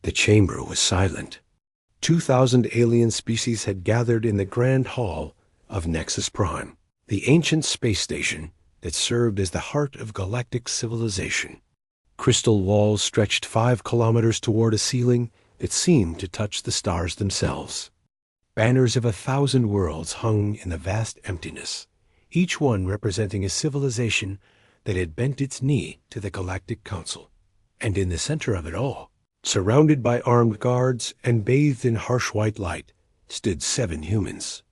The chamber was silent. 2,000 alien species had gathered in the Grand Hall of Nexus Prime, the ancient space station that served as the heart of galactic civilization. Crystal walls stretched 5 kilometers toward a ceiling that seemed to touch the stars themselves. Banners of 1,000 worlds hung in the vast emptiness, each one representing a civilization that had bent its knee to the Galactic Council. And in the center of it all, surrounded by armed guards and bathed in harsh white light, stood 7 humans.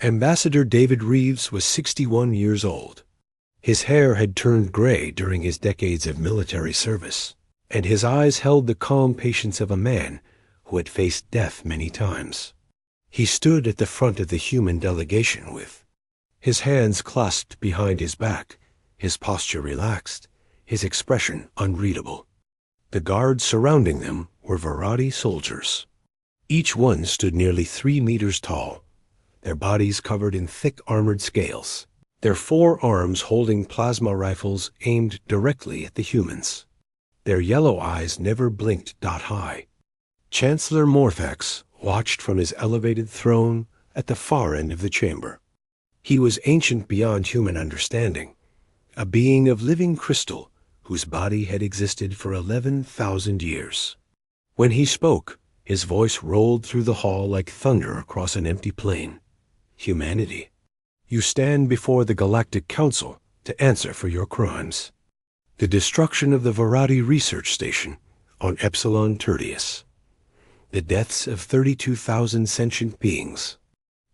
Ambassador David Reeves was 61 years old. His hair had turned gray during his decades of military service, and his eyes held the calm patience of a man who had faced death many times. He stood at the front of the human delegation with his hands clasped behind his back, his posture relaxed, his expression unreadable. The guards surrounding them were Varadi soldiers. Each one stood nearly 3 meters tall, their bodies covered in thick armored scales, their 4 arms holding plasma rifles aimed directly at the humans. Their yellow eyes never blinked high. Chancellor Morthax watched from his elevated throne at the far end of the chamber. He was ancient beyond human understanding, a being of living crystal whose body had existed for 11,000 years. When he spoke, his voice rolled through the hall like thunder across an empty plain. Humanity, you stand before the Galactic Council to answer for your crimes. The destruction of the Varadi research station on Epsilon Tertius. The deaths of 32,000 sentient beings.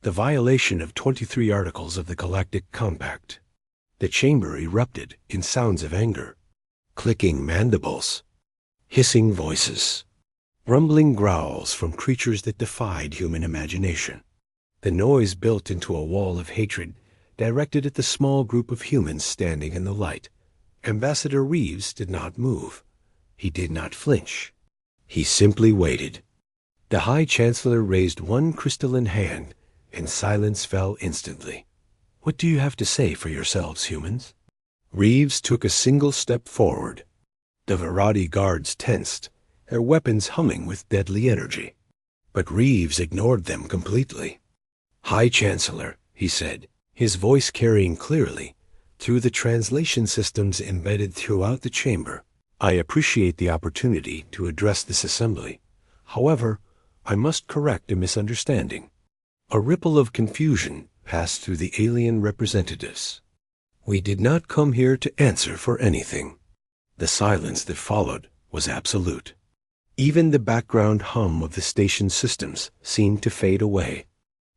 The violation of 23 articles of the Galactic Compact. The chamber erupted in sounds of anger. Clicking mandibles. Hissing voices. Rumbling growls from creatures that defied human imagination. The noise built into a wall of hatred directed at the small group of humans standing in the light. Ambassador Reeves did not move. He did not flinch. He simply waited. The High Chancellor raised one crystalline hand, and silence fell instantly. What do you have to say for yourselves, humans? Reeves took a single step forward. The Varadi guards tensed, their weapons humming with deadly energy. But Reeves ignored them completely. High Chancellor, he said, his voice carrying clearly through the translation systems embedded throughout the chamber. I appreciate the opportunity to address this assembly. However, I must correct a misunderstanding. A ripple of confusion passed through the alien representatives. We did not come here to answer for anything. The silence that followed was absolute. Even the background hum of the station's systems seemed to fade away.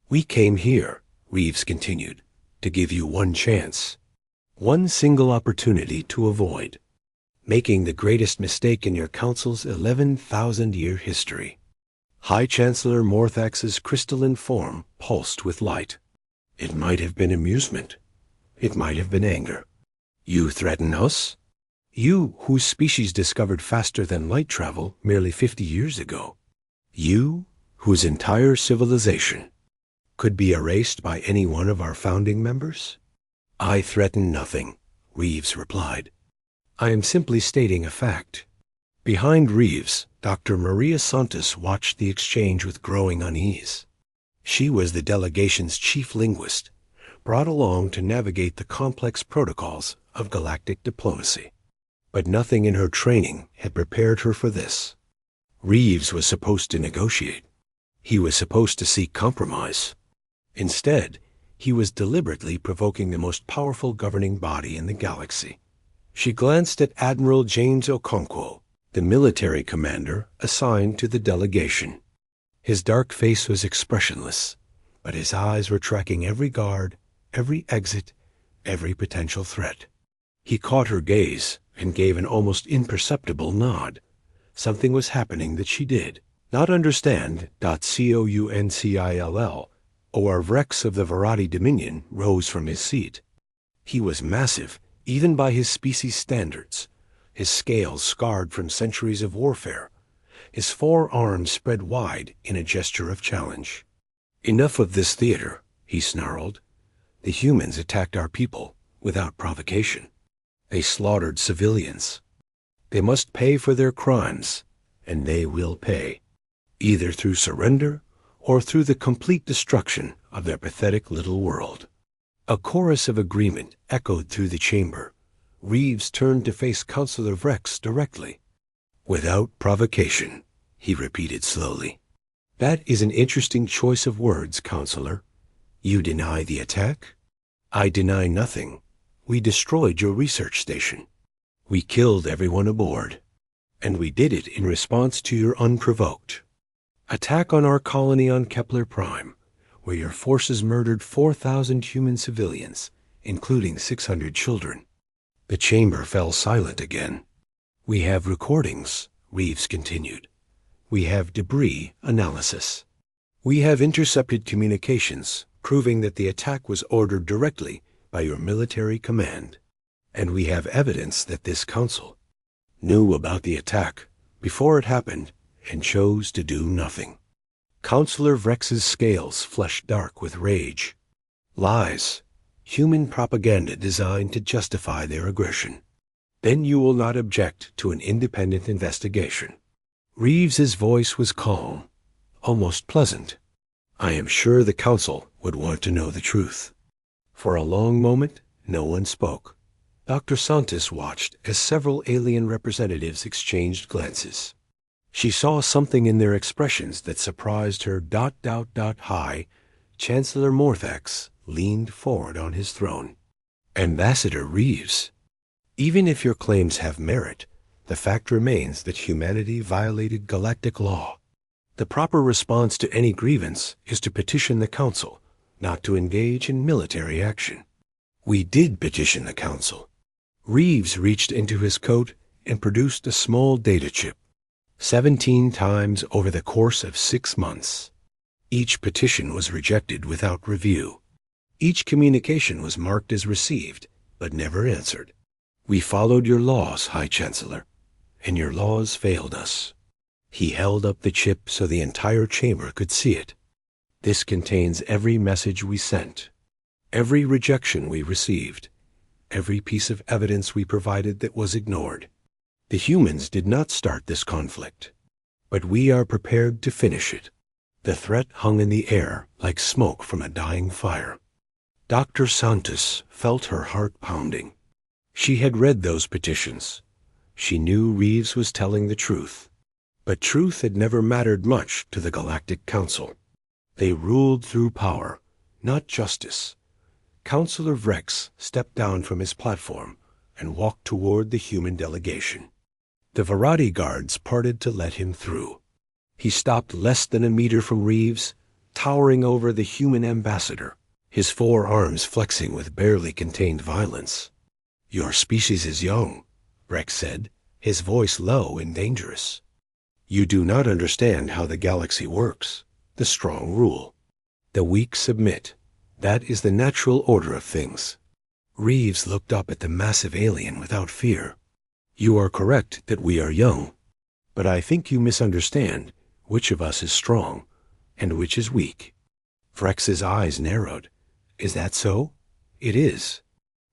We came here, Reeves continued, to give you one chance. One single opportunity to avoid making the greatest mistake in your council's 11,000-year history. High Chancellor Morthax's crystalline form pulsed with light. It might have been amusement. It might have been anger. You threaten us? You, whose species discovered faster than light travel merely 50 years ago. You, whose entire civilization could be erased by any one of our founding members? I threaten nothing, Reeves replied. I am simply stating a fact. Behind Reeves, Dr. Maria Santos watched the exchange with growing unease. She was the delegation's chief linguist, brought along to navigate the complex protocols of galactic diplomacy. But nothing in her training had prepared her for this. Reeves was supposed to negotiate. He was supposed to seek compromise. Instead, he was deliberately provoking the most powerful governing body in the galaxy. She glanced at Admiral James Okonkwo, the military commander assigned to the delegation. His dark face was expressionless, but his eyes were tracking every guard, every exit, every potential threat. He caught her gaze and gave an almost imperceptible nod. Something was happening that she did not understand. Council, or Vrex of the Varadi Dominion, rose from his seat. He was massive, even by his species' standards, his scales scarred from centuries of warfare, his 4 arms spread wide in a gesture of challenge. Enough of this theater, he snarled. The humans attacked our people without provocation. They slaughtered civilians. They must pay for their crimes, and they will pay, either through surrender or through the complete destruction of their pathetic little world. A chorus of agreement echoed through the chamber. Reeves turned to face Counselor Vrex directly. "Without provocation," he repeated slowly. "That is an interesting choice of words, Counselor. You deny the attack?" "I deny nothing. We destroyed your research station. We killed everyone aboard. And we did it in response to your unprovoked attack on our colony on Kepler Prime, where your forces murdered 4,000 human civilians, including 600 children." The chamber fell silent again. "We have recordings," Reeves continued. "We have debris analysis. We have intercepted communications proving that the attack was ordered directly by your military command. And we have evidence that this council knew about the attack before it happened and chose to do nothing." Counselor Vrex's scales flushed dark with rage. "Lies. Human propaganda designed to justify their aggression. Then you will not object to an independent investigation." Reeves's voice was calm, almost pleasant. "I am sure the council would want to know the truth." For a long moment, no one spoke. Dr. Santos watched as several alien representatives exchanged glances. She saw something in their expressions that surprised her. High Chancellor Morthax leaned forward on his throne. "Ambassador Reeves, even if your claims have merit, the fact remains that humanity violated galactic law. The proper response to any grievance is to petition the Council, not to engage in military action. We did petition the Council." Reeves reached into his coat and produced a small data chip. 17 times over the course of 6 months. Each petition was rejected without review. Each communication was marked as received, but never answered. "We followed your laws, High Chancellor, and your laws failed us." He held up the chip so the entire chamber could see it. "This contains every message we sent, every rejection we received, every piece of evidence we provided that was ignored. The humans did not start this conflict, but we are prepared to finish it." The threat hung in the air like smoke from a dying fire. Dr. Santos felt her heart pounding. She had read those petitions. She knew Reeves was telling the truth. But truth had never mattered much to the Galactic Council. They ruled through power, not justice. Counselor Vrex stepped down from his platform and walked toward the human delegation. The Varadi guards parted to let him through. He stopped less than a meter from Reeves, towering over the human ambassador, his 4 arms flexing with barely contained violence. "Your species is young," Vrex said, his voice low and dangerous. "You do not understand how the galaxy works. The strong rule. The weak submit. That is the natural order of things." Reeves looked up at the massive alien without fear. "You are correct that we are young, but I think you misunderstand which of us is strong and which is weak." Vrex's eyes narrowed. "Is that so?" "It is."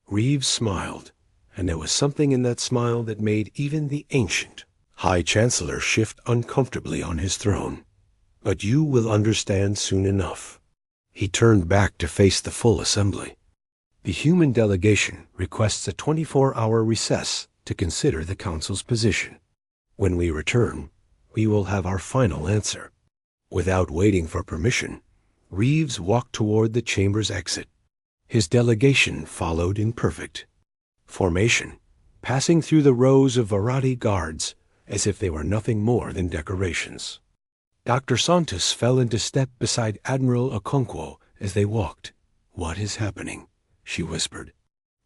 Reeves smiled, and there was something in that smile that made even the ancient High Chancellor shift uncomfortably on his throne. "But you will understand soon enough." He turned back to face the full assembly. "The human delegation requests a 24-hour recess to consider the Council's position. When we return, we will have our final answer." Without waiting for permission, Reeves walked toward the chamber's exit. His delegation followed in perfect formation, passing through the rows of Varadi guards as if they were nothing more than decorations. Dr. Santos fell into step beside Admiral Okonkwo as they walked. "What is happening?" she whispered.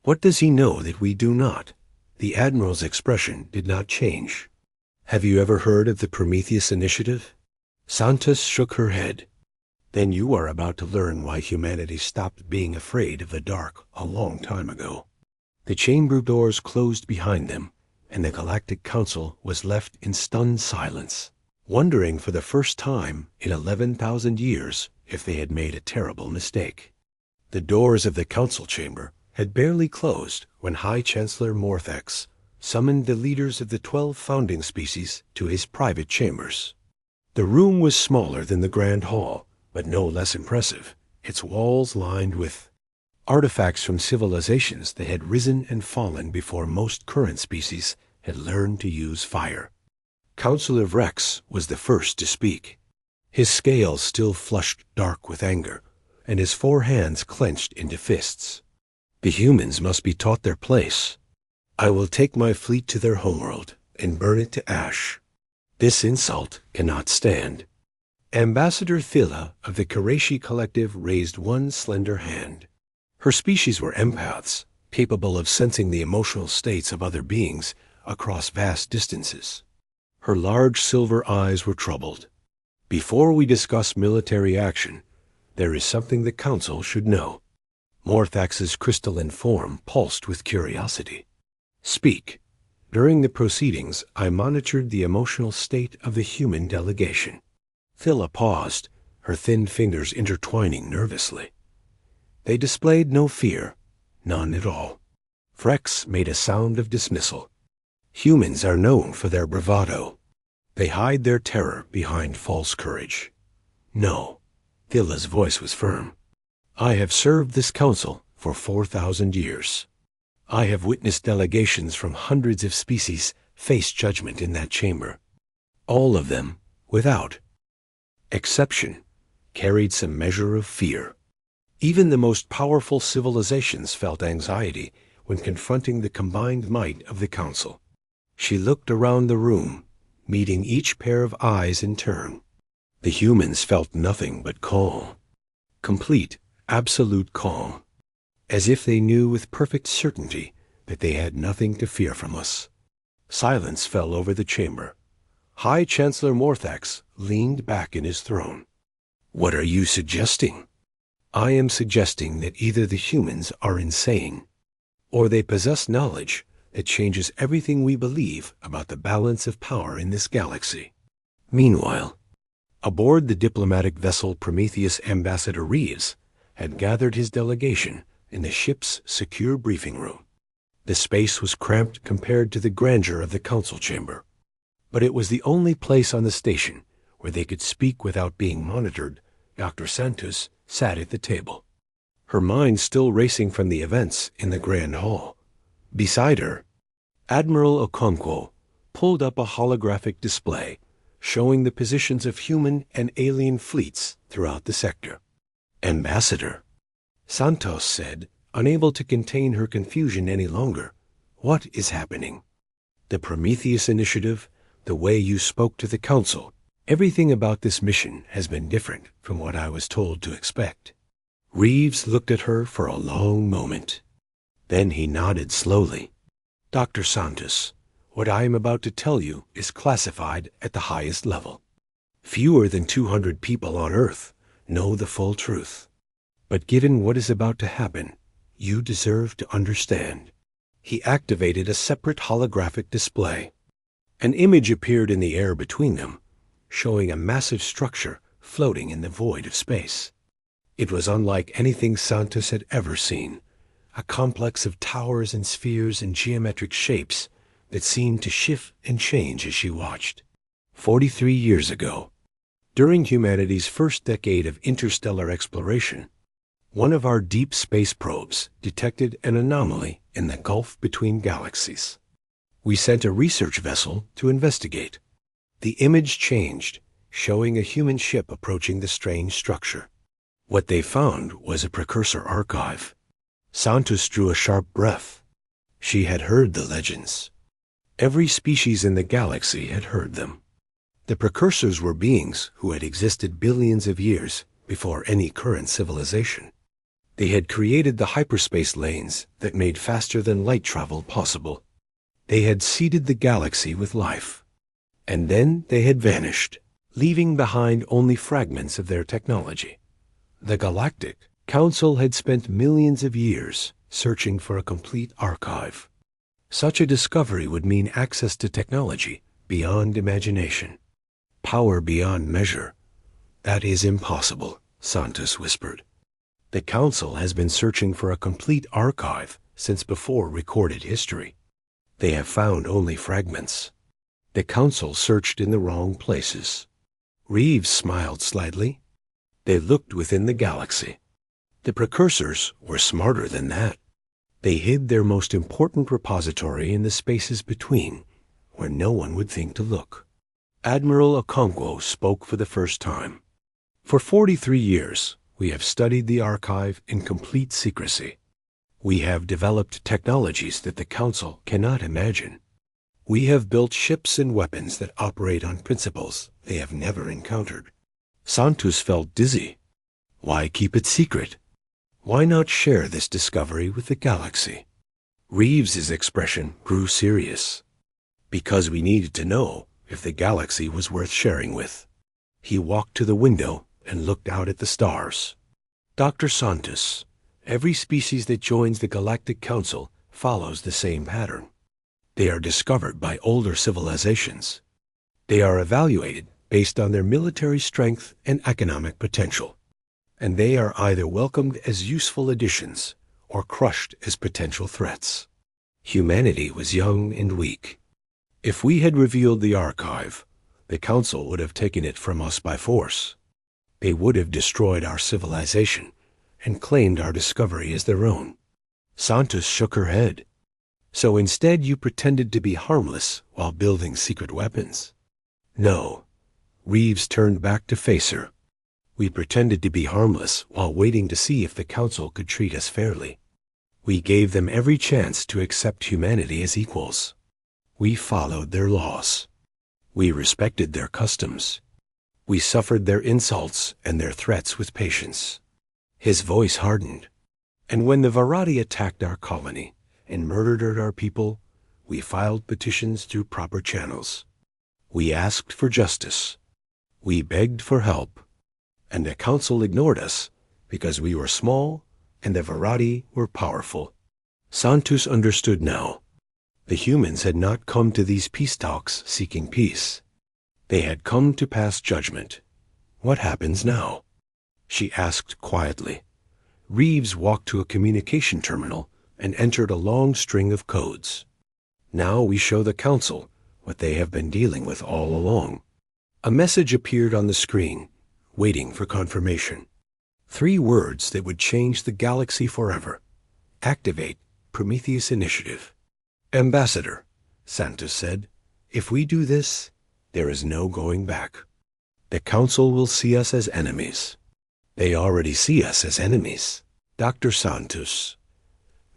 "What does he know that we do not?" The Admiral's expression did not change. "Have you ever heard of the Prometheus Initiative?" Santos shook her head. "Then you are about to learn why humanity stopped being afraid of the dark a long time ago." The chamber doors closed behind them, and the Galactic Council was left in stunned silence, wondering for the first time in 11,000 years if they had made a terrible mistake. The doors of the council chamber had barely closed when High Chancellor Morthax summoned the leaders of the 12 founding species to his private chambers. The room was smaller than the Grand Hall, but no less impressive, its walls lined with artifacts from civilizations that had risen and fallen before most current species had learned to use fire. Counselor Rex was the first to speak. His scales still flushed dark with anger, and his 4 hands clenched into fists. The humans must be taught their place. I will take my fleet to their homeworld and burn it to ash. This insult cannot stand. Ambassador Thilla of the Karashi Collective raised one slender hand. Her species were empaths, capable of sensing the emotional states of other beings across vast distances. Her large silver eyes were troubled. Before we discuss military action, there is something the Council should know. Morthax's crystalline form pulsed with curiosity. Speak. During the proceedings, I monitored the emotional state of the human delegation. Thilla paused, her thin fingers intertwining nervously. They displayed no fear, none at all. Frex made a sound of dismissal. Humans are known for their bravado. They hide their terror behind false courage. No, Thilla's voice was firm. I have served this council for 4,000 years. I have witnessed delegations from hundreds of species face judgment in that chamber. All of them, without exception, carried some measure of fear. Even the most powerful civilizations felt anxiety when confronting the combined might of the council. She looked around the room, meeting each pair of eyes in turn. The humans felt nothing but calm. Complete, absolute calm. As if they knew with perfect certainty that they had nothing to fear from us. Silence fell over the chamber. High Chancellor Morthax leaned back in his throne. What are you suggesting? I am suggesting that either the humans are insane, or they possess knowledge that changes everything we believe about the balance of power in this galaxy. Meanwhile, aboard the diplomatic vessel Prometheus, Ambassador Reeves had gathered his delegation in the ship's secure briefing room. The space was cramped compared to the grandeur of the council chamber, but it was the only place on the station where they could speak without being monitored. Dr. Santos sat at the table, her mind still racing from the events in the Grand Hall. Beside her, Admiral Okonkwo pulled up a holographic display showing the positions of human and alien fleets throughout the sector. Ambassador, Santos said, unable to contain her confusion any longer. What is happening? The Prometheus Initiative, the way you spoke to the Council, everything about this mission has been different from what I was told to expect. Reeves looked at her for a long moment. Then he nodded slowly. Dr. Santos, what I am about to tell you is classified at the highest level. Fewer than 200 people on Earth know the full truth. But given what is about to happen, you deserve to understand. He activated a separate holographic display. An image appeared in the air between them, showing a massive structure floating in the void of space. It was unlike anything Santos had ever seen, a complex of towers and spheres and geometric shapes that seemed to shift and change as she watched. 43 years ago, during humanity's first decade of interstellar exploration, one of our deep space probes detected an anomaly in the gulf between galaxies. We sent a research vessel to investigate. The image changed, showing a human ship approaching the strange structure. What they found was a precursor archive. Santos drew a sharp breath. She had heard the legends. Every species in the galaxy had heard them. The precursors were beings who had existed billions of years before any current civilization. They had created the hyperspace lanes that made faster-than-light travel possible. They had seeded the galaxy with life. And then they had vanished, leaving behind only fragments of their technology. The Galactic Council had spent millions of years searching for a complete archive. Such a discovery would mean access to technology beyond imagination, power beyond measure. That is impossible, Santos whispered. The Council has been searching for a complete archive since before recorded history. They have found only fragments. The council searched in the wrong places. Reeves smiled slightly. They looked within the galaxy. The precursors were smarter than that. They hid their most important repository in the spaces between, where no one would think to look. Admiral Okonkwo spoke for the first time. For 43 years, we have studied the archive in complete secrecy. We have developed technologies that the Council cannot imagine. We have built ships and weapons that operate on principles they have never encountered. Santos felt dizzy. Why keep it secret? Why not share this discovery with the galaxy? Reeves's expression grew serious. Because we needed to know if the galaxy was worth sharing with. He walked to the window and looked out at the stars. Dr. Santos, every species that joins the Galactic Council follows the same pattern. They are discovered by older civilizations. They are evaluated based on their military strength and economic potential. And they are either welcomed as useful additions or crushed as potential threats. Humanity was young and weak. If we had revealed the archive, the Council would have taken it from us by force. They would have destroyed our civilization and claimed our discovery as their own. Santos shook her head. So instead you pretended to be harmless while building secret weapons? No. Reeves turned back to face her. We pretended to be harmless while waiting to see if the Council could treat us fairly. We gave them every chance to accept humanity as equals. We followed their laws. We respected their customs. We suffered their insults and their threats with patience. His voice hardened. And when the Varati attacked our colony and murdered our people, we filed petitions through proper channels. We asked for justice. We begged for help. And the Council ignored us because we were small and the Varati were powerful. Santos understood now. The humans had not come to these peace talks seeking peace. They had come to pass judgment. What happens now? She asked quietly. Reeves walked to a communication terminal and entered a long string of codes. Now we show the Council what they have been dealing with all along. A message appeared on the screen, waiting for confirmation. 3 words that would change the galaxy forever. Activate Prometheus Initiative. Ambassador, Santos said, if we do this, there is no going back. The Council will see us as enemies. They already see us as enemies. Dr. Santos,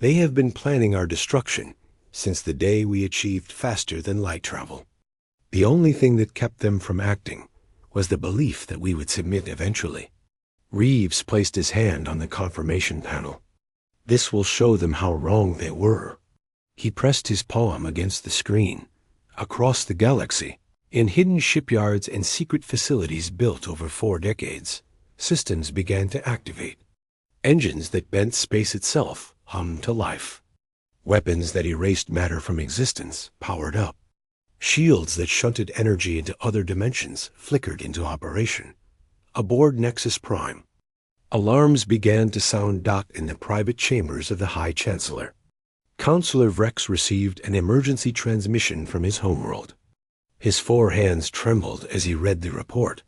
they have been planning our destruction since the day we achieved faster than light travel. The only thing that kept them from acting was the belief that we would submit eventually. Reeves placed his hand on the confirmation panel. This will show them how wrong they were. He pressed his palm against the screen. Across the galaxy, in hidden shipyards and secret facilities built over 4 decades, systems began to activate. Engines that bent space itself hummed to life. Weapons that erased matter from existence powered up. Shields that shunted energy into other dimensions flickered into operation. Aboard Nexus Prime, alarms began to sound in the private chambers of the High Chancellor. Counselor Vrex received an emergency transmission from his homeworld. His 4 hands trembled as he read the report.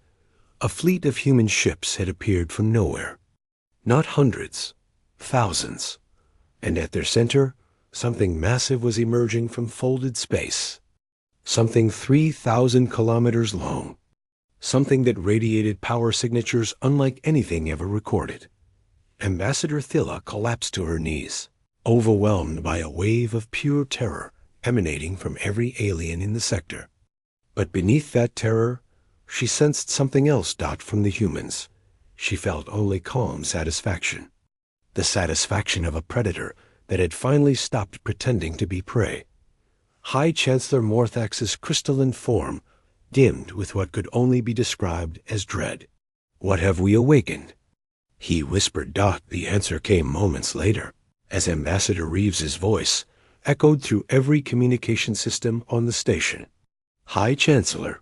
A fleet of human ships had appeared from nowhere. Not hundreds, thousands. And at their center, something massive was emerging from folded space. Something 3,000 kilometers long. Something that radiated power signatures unlike anything ever recorded. Ambassador Thilla collapsed to her knees, overwhelmed by a wave of pure terror emanating from every alien in the sector. But beneath that terror, she sensed something else from the humans. She felt only calm satisfaction. The satisfaction of a predator that had finally stopped pretending to be prey. High Chancellor Morthax's crystalline form dimmed with what could only be described as dread. What have we awakened? He whispered. The answer came moments later, as Ambassador Reeves's voice echoed through every communication system on the station. High Chancellor,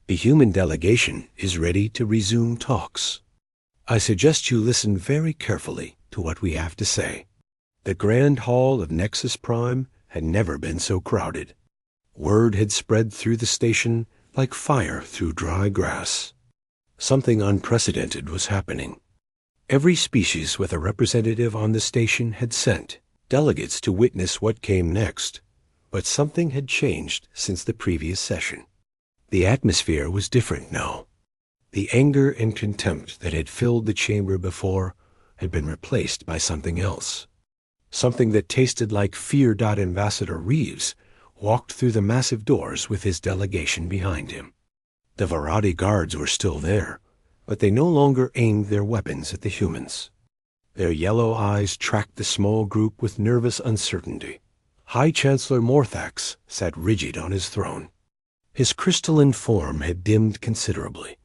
the human delegation is ready to resume talks. I suggest you listen very carefully to what we have to say. The Grand Hall of Nexus Prime had never been so crowded. Word had spread through the station like fire through dry grass. Something unprecedented was happening. Every species with a representative on the station had sent delegates to witness what came next, but something had changed since the previous session. The atmosphere was different now. The anger and contempt that had filled the chamber before had been replaced by something else. Something that tasted like fear. Ambassador Reeves walked through the massive doors with his delegation behind him. The Varadi guards were still there, but they no longer aimed their weapons at the humans. Their yellow eyes tracked the small group with nervous uncertainty. High Chancellor Morthax sat rigid on his throne. His crystalline form had dimmed considerably,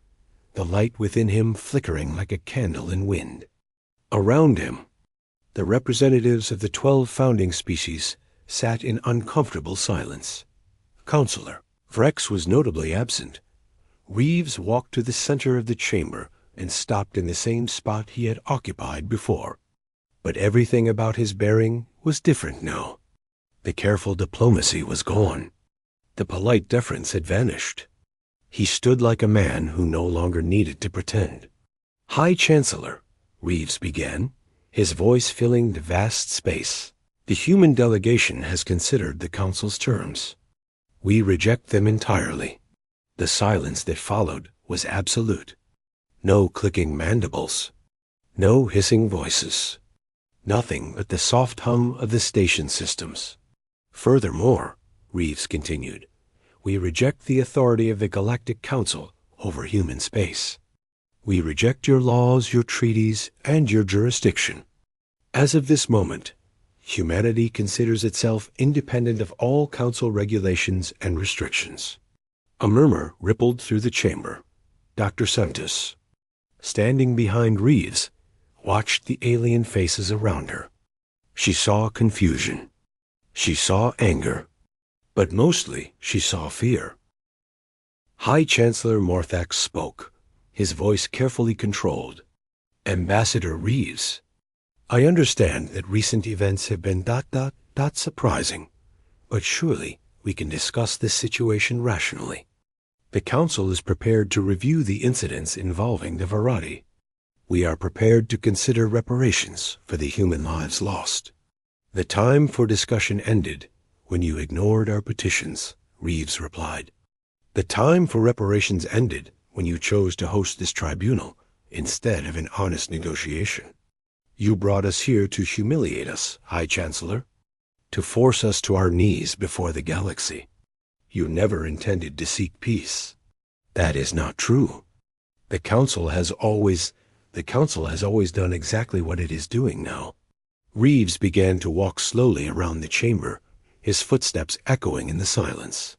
the light within him flickering like a candle in wind. Around him, the representatives of the 12 founding species sat in uncomfortable silence. Counselor Vrex was notably absent. Reeves walked to the center of the chamber and stopped in the same spot he had occupied before. But everything about his bearing was different now. The careful diplomacy was gone. The polite deference had vanished. He stood like a man who no longer needed to pretend. High Chancellor, Reeves began, his voice filling the vast space. The human delegation has considered the Council's terms. We reject them entirely. The silence that followed was absolute. No clicking mandibles. No hissing voices. Nothing but the soft hum of the station systems. Furthermore, Reeves continued, we reject the authority of the Galactic Council over human space. We reject your laws, your treaties, and your jurisdiction. As of this moment, humanity considers itself independent of all Council regulations and restrictions. A murmur rippled through the chamber. Dr. Sentis, standing behind Reeves, watched the alien faces around her. She saw confusion. She saw anger. But mostly she saw fear. High Chancellor Morthax spoke, his voice carefully controlled. Ambassador Reeves, I understand that recent events have been surprising, but surely we can discuss this situation rationally. The Council is prepared to review the incidents involving the Varadi. We are prepared to consider reparations for the human lives lost. The time for discussion ended when you ignored our petitions, Reeves replied. The time for reparations ended when you chose to host this tribunal instead of an honest negotiation. You brought us here to humiliate us, High Chancellor, to force us to our knees before the galaxy. You never intended to seek peace. That is not true. The Council has always done exactly what it is doing now. Reeves began to walk slowly around the chamber, his footsteps echoing in the silence.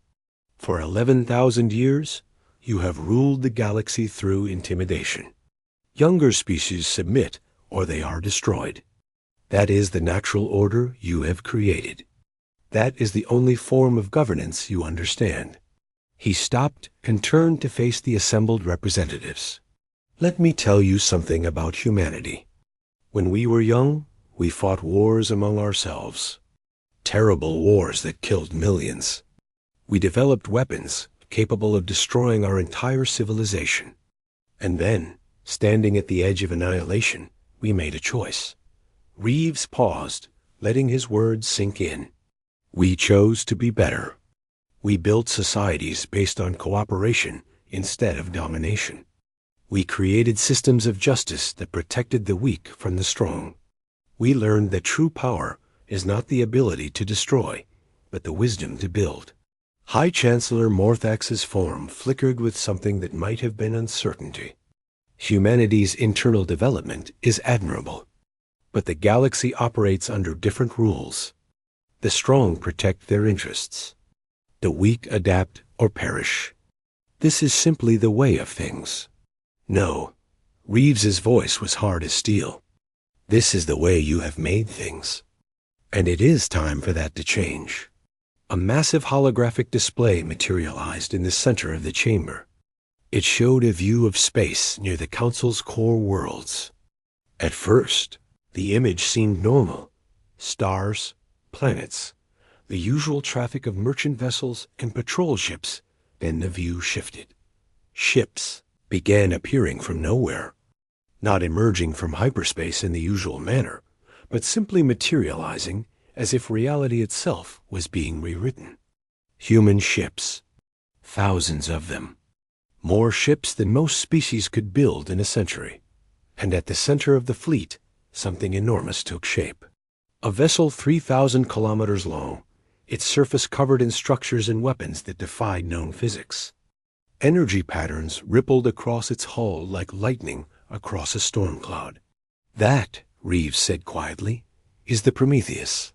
For 11,000 years, you have ruled the galaxy through intimidation. Younger species submit or they are destroyed. That is the natural order you have created. That is the only form of governance you understand. He stopped and turned to face the assembled representatives. Let me tell you something about humanity. When we were young, we fought wars among ourselves. Terrible wars that killed millions. We developed weapons capable of destroying our entire civilization. And then, standing at the edge of annihilation, we made a choice. Reeves paused, letting his words sink in. We chose to be better. We built societies based on cooperation instead of domination. We created systems of justice that protected the weak from the strong. We learned that true power is not the ability to destroy, but the wisdom to build. High Chancellor Morthax's form flickered with something that might have been uncertainty. Humanity's internal development is admirable, but the galaxy operates under different rules. The strong protect their interests. The weak adapt or perish. This is simply the way of things. No, Reeves's voice was hard as steel. This is the way you have made things. And it is time for that to change. A massive holographic display materialized in the center of the chamber. It showed a view of space near the Council's core worlds. At first, the image seemed normal. Stars, planets, the usual traffic of merchant vessels and patrol ships, then the view shifted. Ships began appearing from nowhere, not emerging from hyperspace in the usual manner, but simply materializing as if reality itself was being rewritten. Human ships, thousands of them, more ships than most species could build in a century. And at the center of the fleet, something enormous took shape. A vessel 3,000 kilometers long, its surface covered in structures and weapons that defied known physics. Energy patterns rippled across its hull like lightning across a storm cloud. That, Reeves said quietly, is the Prometheus.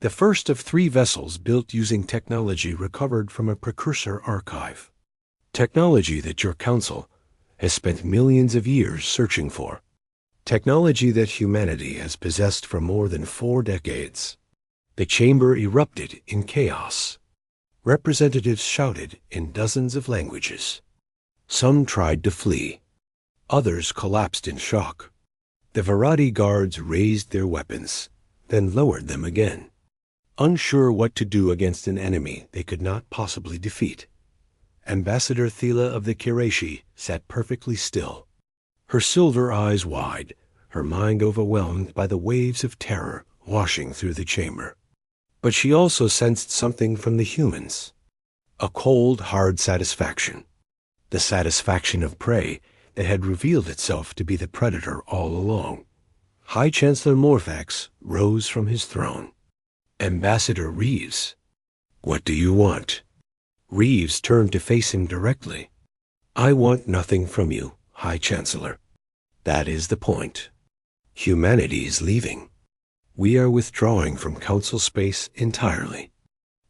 The first of 3 vessels built using technology recovered from a precursor archive. Technology that your council has spent millions of years searching for. Technology that humanity has possessed for more than 4 decades. The chamber erupted in chaos. Representatives shouted in dozens of languages. Some tried to flee. Others collapsed in shock. The Varadi guards raised their weapons, then lowered them again, unsure what to do against an enemy they could not possibly defeat. Ambassador Thela of the Kirashi sat perfectly still, her silver eyes wide, her mind overwhelmed by the waves of terror washing through the chamber. But she also sensed something from the humans, a cold, hard satisfaction, the satisfaction of prey that had revealed itself to be the predator all along. High Chancellor Morthax rose from his throne. Ambassador Reeves, what do you want? Reeves turned to face him directly. I want nothing from you, High Chancellor. That is the point. Humanity is leaving. We are withdrawing from Council space entirely.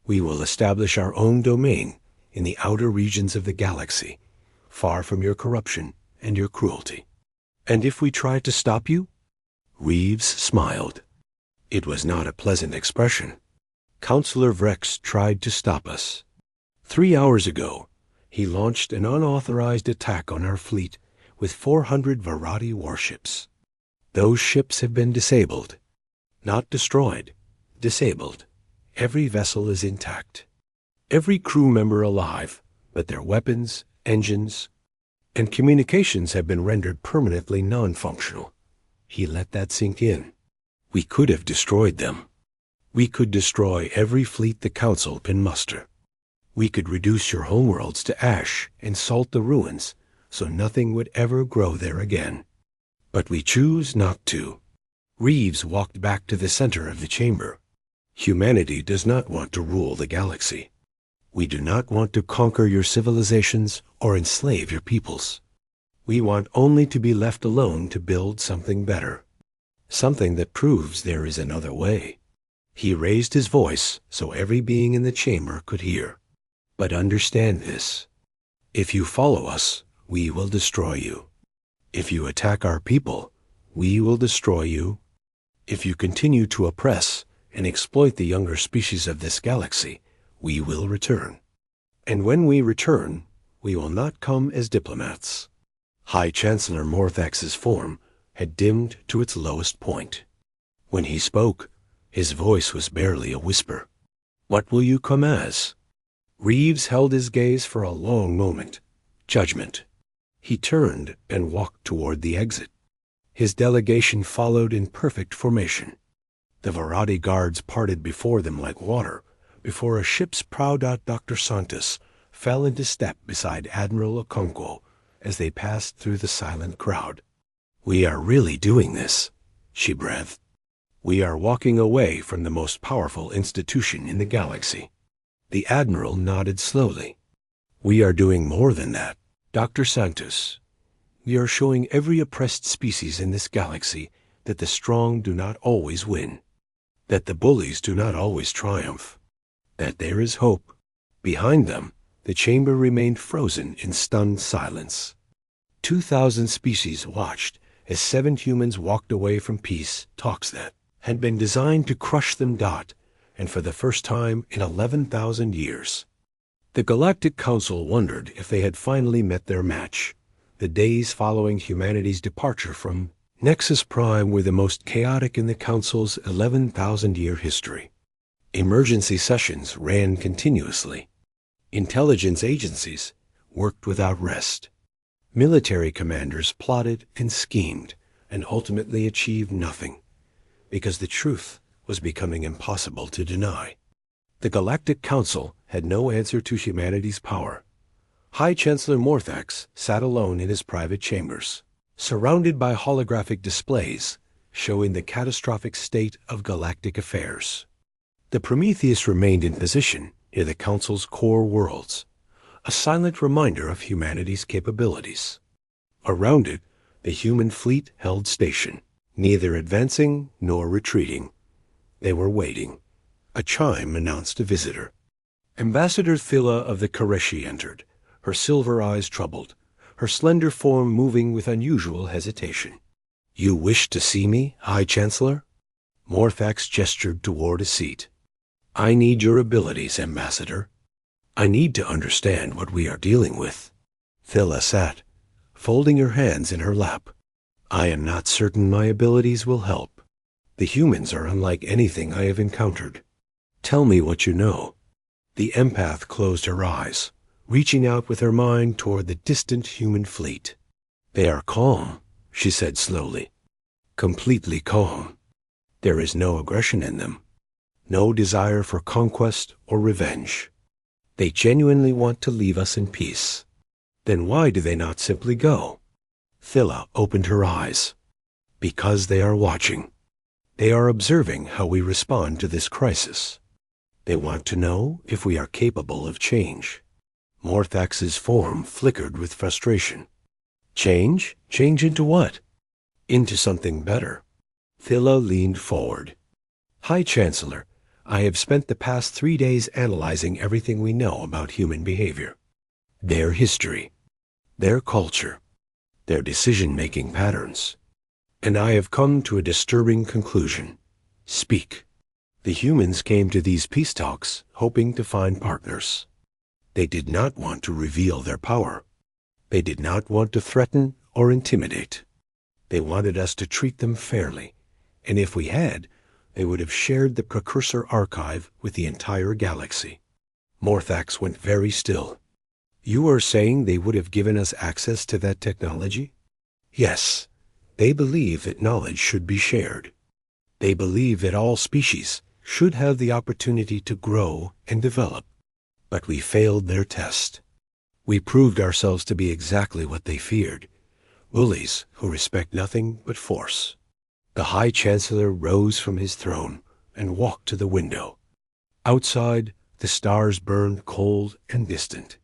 We will establish our own domain in the outer regions of the galaxy, far from your corruption and your cruelty. And if we try to stop you? Reeves smiled. It was not a pleasant expression. Councillor Vrex tried to stop us. 3 hours ago, he launched an unauthorized attack on our fleet with 400 Varadi warships. Those ships have been disabled. Not destroyed, disabled. Every vessel is intact. Every crew member alive, but their weapons, engines, and communications have been rendered permanently non-functional. He let that sink in. We could have destroyed them. We could destroy every fleet the Council can muster. We could reduce your homeworlds to ash and salt the ruins so nothing would ever grow there again. But we choose not to. Reeves walked back to the center of the chamber. Humanity does not want to rule the galaxy. We do not want to conquer your civilizations or enslave your peoples. We want only to be left alone to build something better. Something that proves there is another way. He raised his voice so every being in the chamber could hear. But understand this. If you follow us, we will destroy you. If you attack our people, we will destroy you. If you continue to oppress and exploit the younger species of this galaxy, we will return. And when we return, we will not come as diplomats. High Chancellor Morthax's form had dimmed to its lowest point. When he spoke, his voice was barely a whisper. What will you come as? Reeves held his gaze for a long moment. Judgment. He turned and walked toward the exit. His delegation followed in perfect formation. The Varadi guards parted before them like water, before a ship's prow. Dr. Santos fell into step beside Admiral Okonkwo as they passed through the silent crowd. We are really doing this, she breathed. We are walking away from the most powerful institution in the galaxy. The Admiral nodded slowly. We are doing more than that, Dr. Santos. We are showing every oppressed species in this galaxy that the strong do not always win, that the bullies do not always triumph, that there is hope. Behind them, the chamber remained frozen in stunned silence. 2,000 species watched as 7 humans walked away from peace talks that had been designed to crush them. And for the first time in 11,000 years. The Galactic Council wondered if they had finally met their match. The days following humanity's departure from Nexus Prime were the most chaotic in the Council's 11,000-year history. Emergency sessions ran continuously. Intelligence agencies worked without rest. Military commanders plotted and schemed and ultimately achieved nothing because the truth was becoming impossible to deny. The Galactic Council had no answer to humanity's power. High Chancellor Morthax sat alone in his private chambers, surrounded by holographic displays showing the catastrophic state of galactic affairs. The Prometheus remained in position near the Council's core worlds, a silent reminder of humanity's capabilities. Around it, the human fleet held station, neither advancing nor retreating. They were waiting. A chime announced a visitor. Ambassador Thilla of the Koreshi entered, her silver eyes troubled, her slender form moving with unusual hesitation. "You wish to see me, High Chancellor?" Morthax gestured toward a seat. "I need your abilities, Ambassador. I need to understand what we are dealing with." Thilla sat, folding her hands in her lap. "I am not certain my abilities will help. The humans are unlike anything I have encountered. Tell me what you know." The empath closed her eyes, reaching out with her mind toward the distant human fleet. "They are calm," she said slowly. "Completely calm. There is no aggression in them, no desire for conquest or revenge. They genuinely want to leave us in peace. Then why do they not simply go?" Thilla opened her eyes. "Because they are watching. They are observing how we respond to this crisis. They want to know if we are capable of change." Morthax's form flickered with frustration. "Change? Change into what?" "Into something better." Thilla leaned forward. "High Chancellor, I have spent the past 3 days analyzing everything we know about human behavior. Their history, their culture, their decision-making patterns. And I have come to a disturbing conclusion. Speak." The humans came to these peace talks hoping to find partners. They did not want to reveal their power. They did not want to threaten or intimidate. They wanted us to treat them fairly, and if we had, they would have shared the precursor archive with the entire galaxy. Morthax went very still. "You are saying they would have given us access to that technology?" "Yes. They believe that knowledge should be shared. They believe that all species should have the opportunity to grow and develop. But we failed their test. We proved ourselves to be exactly what they feared, bullies who respect nothing but force." The High Chancellor rose from his throne and walked to the window. Outside, the stars burned cold and distant.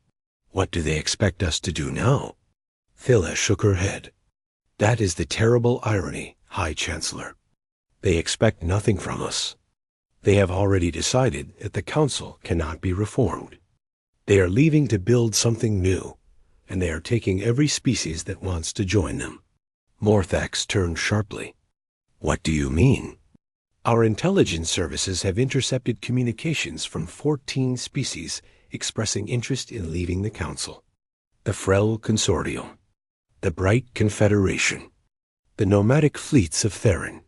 "What do they expect us to do now?" Thilla shook her head. "That is the terrible irony, High Chancellor. They expect nothing from us. They have already decided that the Council cannot be reformed. They are leaving to build something new, and they are taking every species that wants to join them." Morthax turned sharply. "What do you mean?" "Our intelligence services have intercepted communications from 14 species expressing interest in leaving the Council. The Frel Consortium, the Bright Confederation, the nomadic fleets of Theron.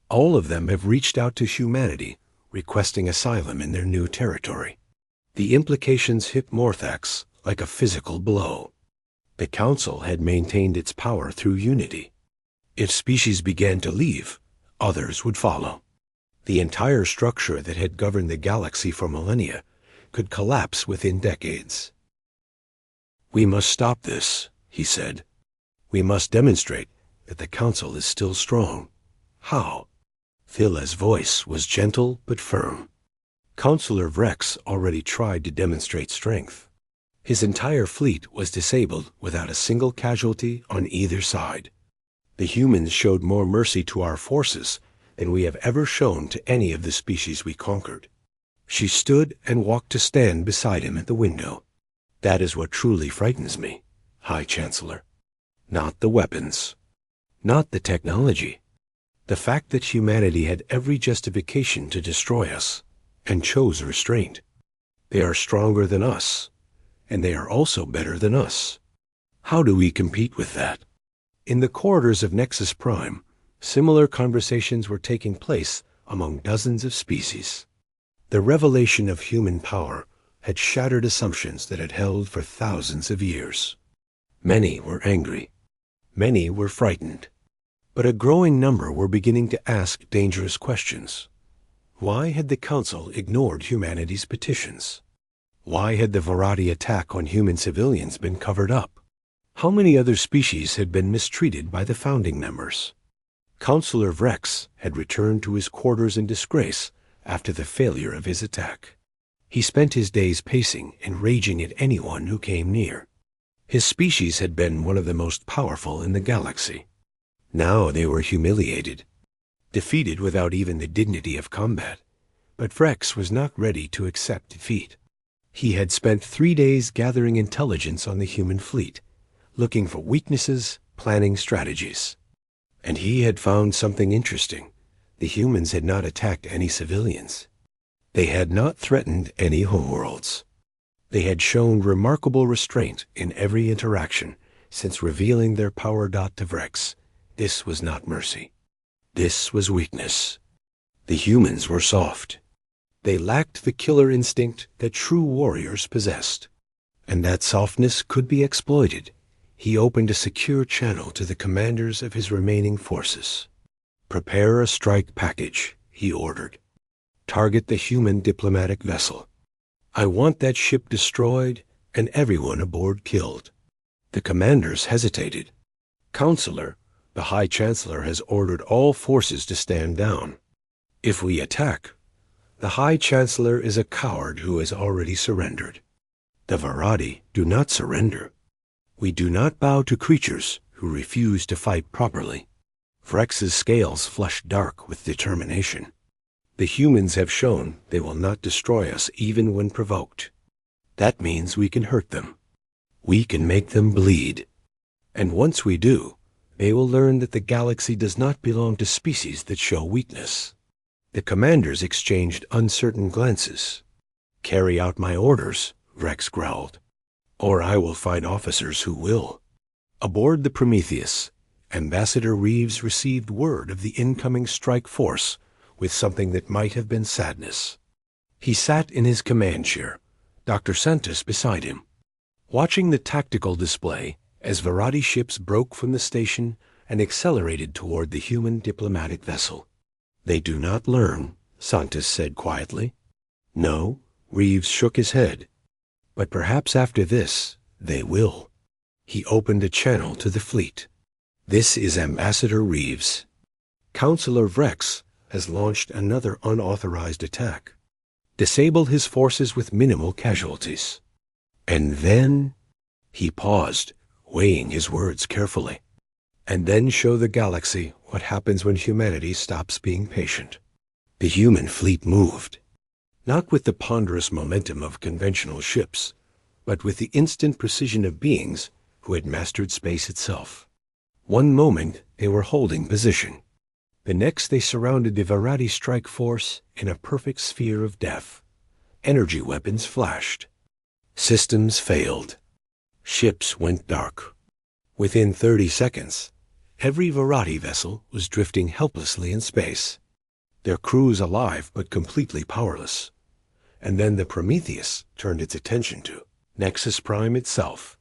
All of them have reached out to humanity, requesting asylum in their new territory." The implications hit Morthax like a physical blow. The Council had maintained its power through unity. If species began to leave, others would follow. The entire structure that had governed the galaxy for millennia could collapse within decades. "We must stop this," he said. "We must demonstrate that the Council is still strong." "How?" Thilla's voice was gentle but firm. Counselor Vrex already tried to demonstrate strength. His entire fleet was disabled without a single casualty on either side. The humans showed more mercy to our forces than we have ever shown to any of the species we conquered. She stood and walked to stand beside him at the window. "That is what truly frightens me, High Chancellor. Not the weapons, not the technology. The fact that humanity had every justification to destroy us and chose restraint. They are stronger than us, and they are also better than us. How do we compete with that?" In the corridors of Nexus Prime, similar conversations were taking place among dozens of species. The revelation of human power had shattered assumptions that had held for thousands of years. Many were angry. Many were frightened. But a growing number were beginning to ask dangerous questions. Why had the Council ignored humanity's petitions? Why had the Varadi attack on human civilians been covered up? How many other species had been mistreated by the founding members? Counselor Vrex had returned to his quarters in disgrace after the failure of his attack. He spent his days pacing and raging at anyone who came near. His species had been one of the most powerful in the galaxy. Now they were humiliated, defeated without even the dignity of combat. But Vrex was not ready to accept defeat. He had spent 3 days gathering intelligence on the human fleet, looking for weaknesses, planning strategies. And he had found something interesting. The humans had not attacked any civilians. They had not threatened any homeworlds. They had shown remarkable restraint in every interaction since revealing their power dot to Vrex. This was not mercy. This was weakness. The humans were soft. They lacked the killer instinct that true warriors possessed. And that softness could be exploited. He opened a secure channel to the commanders of his remaining forces. "Prepare a strike package," he ordered. "Target the human diplomatic vessel. I want that ship destroyed and everyone aboard killed." The commanders hesitated. "Counselor, the High Chancellor has ordered all forces to stand down. If we attack, the High Chancellor is a coward who has already surrendered. The Varadi do not surrender. We do not bow to creatures who refuse to fight properly." Vrex's scales flushed dark with determination. "The humans have shown they will not destroy us even when provoked. That means we can hurt them. We can make them bleed. And once we do, they will learn that the galaxy does not belong to species that show weakness." The commanders exchanged uncertain glances. "Carry out my orders," Vrex growled, "or I will find officers who will." Aboard the Prometheus, Ambassador Reeves received word of the incoming strike force with something that might have been sadness. He sat in his command chair, Dr. Santos beside him, watching the tactical display as Varadi ships broke from the station and accelerated toward the human diplomatic vessel. "They do not learn," Santos said quietly. "No," Reeves shook his head. "But perhaps after this, they will." He opened a channel to the fleet. "This is Ambassador Reeves. Counselor Vrex has launched another unauthorized attack. Disable his forces with minimal casualties. And then—" He paused, weighing his words carefully. "And then show the galaxy what happens when humanity stops being patient." The human fleet moved, not with the ponderous momentum of conventional ships, but with the instant precision of beings who had mastered space itself. One moment they were holding position. The next they surrounded the Varadi strike force in a perfect sphere of death. Energy weapons flashed. Systems failed. Ships went dark. Within 30 seconds, every Varadi vessel was drifting helplessly in space, their crews alive but completely powerless. And then the Prometheus turned its attention to Nexus Prime itself.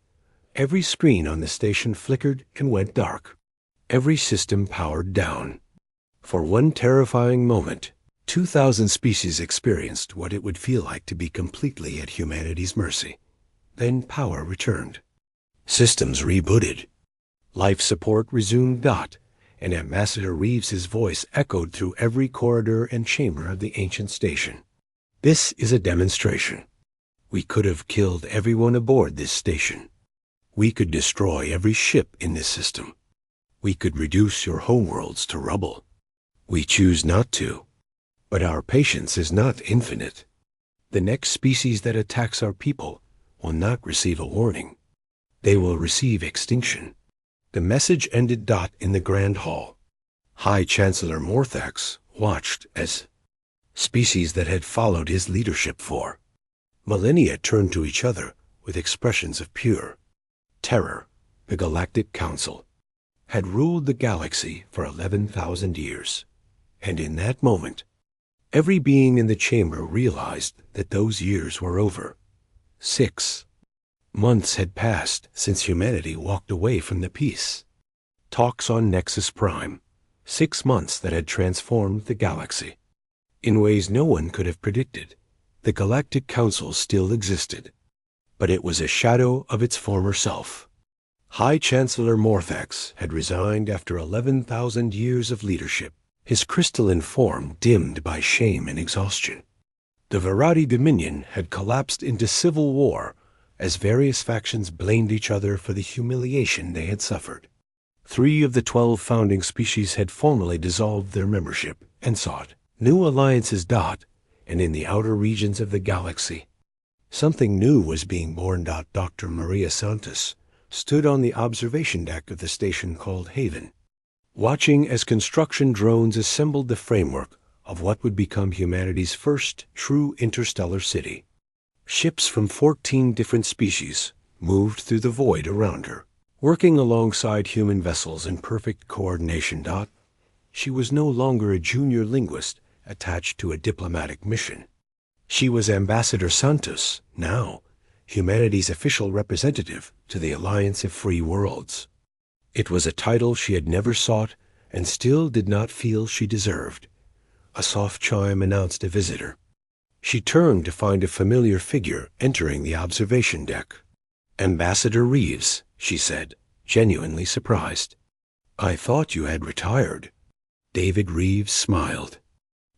Every screen on the station flickered and went dark. Every system powered down. For one terrifying moment, 2,000 species experienced what it would feel like to be completely at humanity's mercy. Then power returned. Systems rebooted. Life support resumed dot, and Ambassador Reeves's voice echoed through every corridor and chamber of the ancient station. "This is a demonstration. We could have killed everyone aboard this station. We could destroy every ship in this system. We could reduce your homeworlds to rubble. We choose not to. But our patience is not infinite. The next species that attacks our people will not receive a warning. They will receive extinction." The message ended dot in the Grand Hall. High Chancellor Morthax watched as species that had followed his leadership for millennia turned to each other with expressions of pure terror. The Galactic Council had ruled the galaxy for 11,000 years, and in that moment, Every being in the chamber realized that those years were over. 6 months had passed since humanity walked away from the peace. Talks on Nexus Prime. 6 months that had transformed the galaxy. In ways no one could have predicted, the Galactic Council still existed, but it was a shadow of its former self. High Chancellor Morthax had resigned after 11,000 years of leadership, his crystalline form dimmed by shame and exhaustion. The Varadi Dominion had collapsed into civil war as various factions blamed each other for the humiliation they had suffered. 3 of the 12 founding species had formally dissolved their membership and sought new alliances. And in the outer regions of the galaxy, something new was being born. Dr. Maria Santos stood on the observation deck of the station called Haven, watching as construction drones assembled the framework of what would become humanity's first true interstellar city. Ships from 14 different species moved through the void around her, working alongside human vessels in perfect coordination. She was no longer a junior linguist attached to a diplomatic mission. She was Ambassador Santos, now humanity's official representative to the Alliance of Free Worlds. It was a title she had never sought and still did not feel she deserved. A soft chime announced a visitor. She turned to find a familiar figure entering the observation deck. "Ambassador Reeves," she said, genuinely surprised. "I thought you had retired." David Reeves smiled.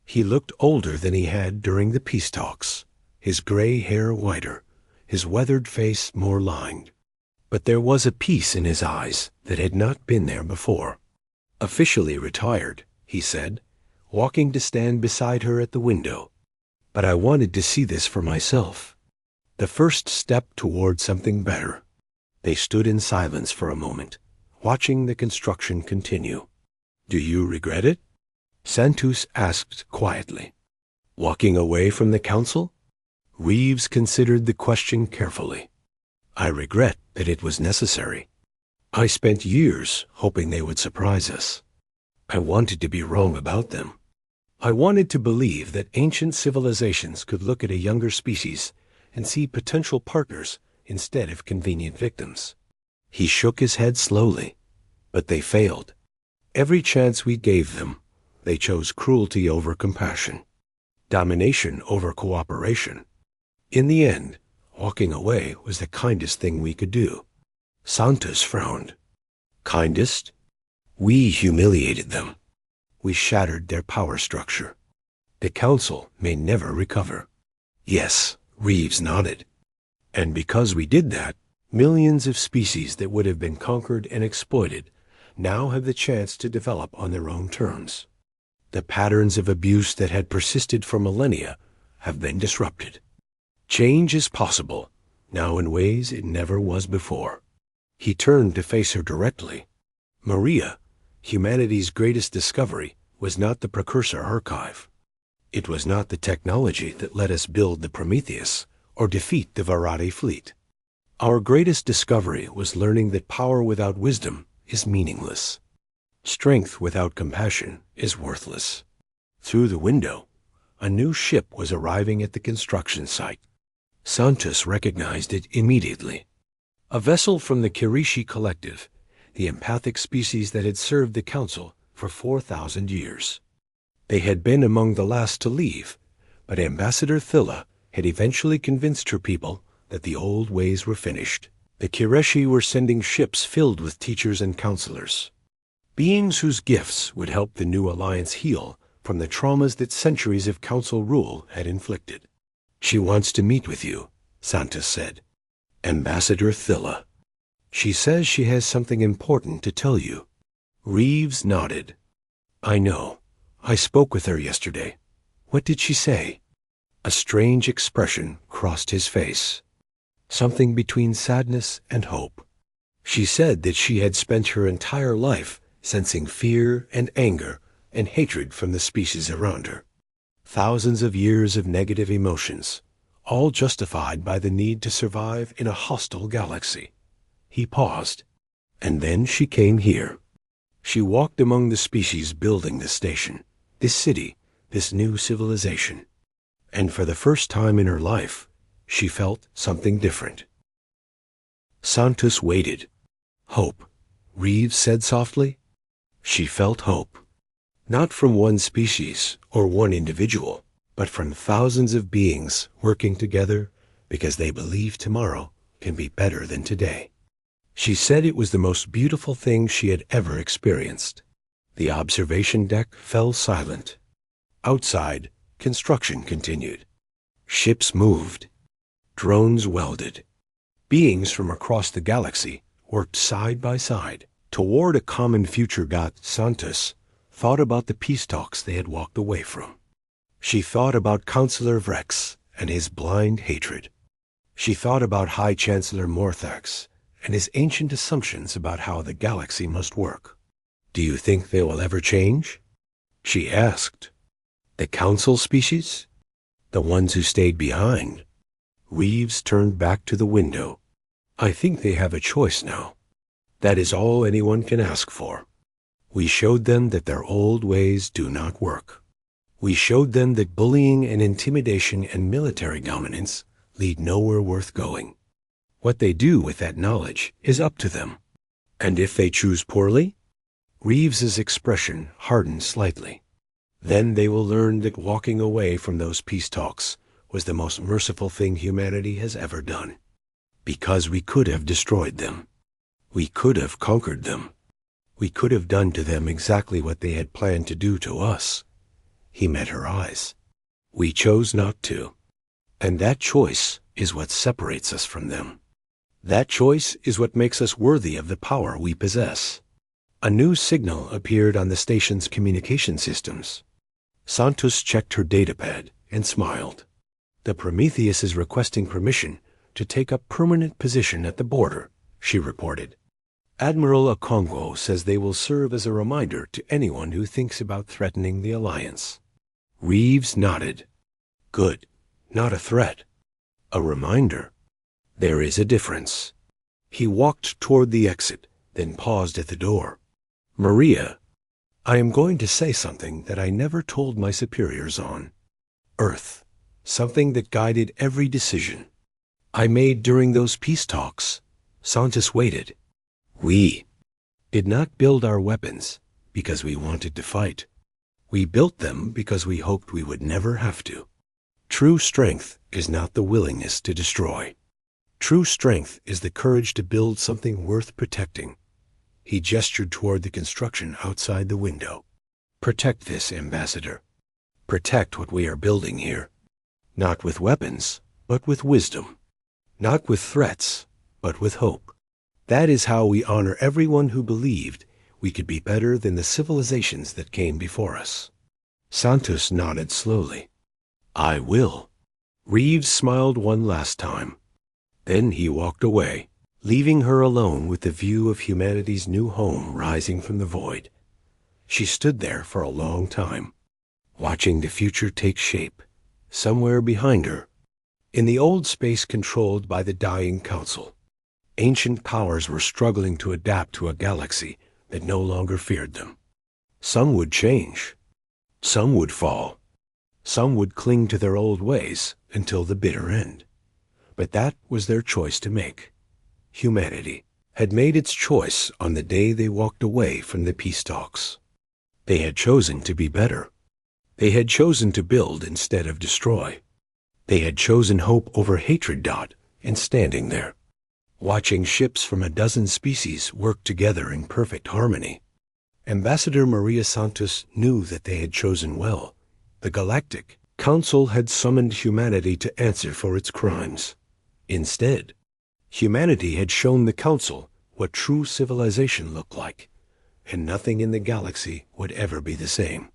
He looked older than he had during the peace talks, his gray hair whiter, his weathered face more lined. But there was a peace in his eyes that had not been there before. "Officially retired," he said, walking to stand beside her at the window. "But I wanted to see this for myself. The first step toward something better." They stood in silence for a moment, watching the construction continue. "Do you regret it?" Santos asked quietly. "Walking away from the council?" Reeves considered the question carefully. "I regret that it was necessary. I spent years hoping they would surprise us. I wanted to be wrong about them. I wanted to believe that ancient civilizations could look at a younger species and see potential partners instead of convenient victims." He shook his head slowly. "But they failed. Every chance we gave them, they chose cruelty over compassion, domination over cooperation. In the end, walking away was the kindest thing we could do." Santos frowned. "Kindest? We humiliated them. We shattered their power structure. The council may never recover." "Yes," Reeves nodded. "And because we did that, millions of species that would have been conquered and exploited now have the chance to develop on their own terms. The patterns of abuse that had persisted for millennia have been disrupted. Change is possible, now in ways it never was before." He turned to face her directly. "Maria, humanity's greatest discovery was not the precursor archive. It was not the technology that let us build the Prometheus or defeat the Varadi fleet. Our greatest discovery was learning that power without wisdom is meaningless. Strength without compassion is worthless." Through the window, a new ship was arriving at the construction site. Santos recognized it immediately. A vessel from the Kirishi Collective, the empathic species that had served the Council for 4,000 years. They had been among the last to leave, but Ambassador Thilla had eventually convinced her people that the old ways were finished. The Kirishi were sending ships filled with teachers and counselors, beings whose gifts would help the new alliance heal from the traumas that centuries of council rule had inflicted. "She wants to meet with you," Santos said. "Ambassador Thilla. She says she has something important to tell you." Reeves nodded. "I know. I spoke with her yesterday. What did she say?" A strange expression crossed his face, something between sadness and hope. "She said that she had spent her entire life sensing fear and anger and hatred from the species around her. Thousands of years of negative emotions, all justified by the need to survive in a hostile galaxy." He paused. "And then she came here. She walked among the species building this station, this city this new civilization. And for the first time in her life, she felt something different. Santos waited. Hope, Reeves said softly. She felt hope. Not from one species or one individual, but from thousands of beings working together because they believe tomorrow can be better than today. She said it was the most beautiful thing she had ever experienced. The observation deck fell silent. Outside, construction continued. Ships moved. Drones welded. Beings from across the galaxy worked side by side toward a common future. Santos thought about the peace talks they had walked away from. She thought about Counselor Vrex and his blind hatred. She thought about High Chancellor Morthax and his ancient assumptions about how the galaxy must work. Do you think they will ever change? She asked. The council species? The ones who stayed behind? Reeves turned back to the window. I think they have a choice now. That is all anyone can ask for. We showed them that their old ways do not work. We showed them that bullying and intimidation and military dominance lead nowhere worth going. What they do with that knowledge is up to them. And if they choose poorly? Reeves's expression hardened slightly. Then they will learn that walking away from those peace talks was the most merciful thing humanity has ever done. Because we could have destroyed them. We could have conquered them. We could have done to them exactly what they had planned to do to us. He met her eyes. We chose not to. And that choice is what separates us from them. That choice is what makes us worthy of the power we possess. A new signal appeared on the station's communication systems. Santos checked her datapad and smiled. The Prometheus is requesting permission to take up permanent position at the border, she reported. Admiral Okongwo says they will serve as a reminder to anyone who thinks about threatening the Alliance. Reeves nodded. Good. Not a threat. A reminder. There is a difference. He walked toward the exit, then paused at the door. Maria, I am going to say something that I never told my superiors on. Earth. Something that guided every decision I made during those peace talks. Santos waited. We did not build our weapons because we wanted to fight. We built them because we hoped we would never have to. True strength is not the willingness to destroy. True strength is the courage to build something worth protecting. He gestured toward the construction outside the window. Protect this, Ambassador. Protect what we are building here. Not with weapons, but with wisdom. Not with threats, but with hope. That is how we honor everyone who believed we could be better than the civilizations that came before us. Santos nodded slowly. I will. Reeves smiled one last time. Then he walked away, leaving her alone with the view of humanity's new home rising from the void. She stood there for a long time, watching the future take shape, somewhere behind her. In the old space controlled by the dying council, ancient powers were struggling to adapt to a galaxy that no longer feared them. Some would change. Some would fall. Some would cling to their old ways until the bitter end. But that was their choice to make. Humanity had made its choice on the day they walked away from the peace talks. They had chosen to be better. They had chosen to build instead of destroy. They had chosen hope over hatred. And standing there, watching ships from a dozen species work together in perfect harmony, Ambassador Maria Santos knew that they had chosen well. The Galactic Council had summoned humanity to answer for its crimes. Instead, humanity had shown the Council what true civilization looked like, and nothing in the galaxy would ever be the same.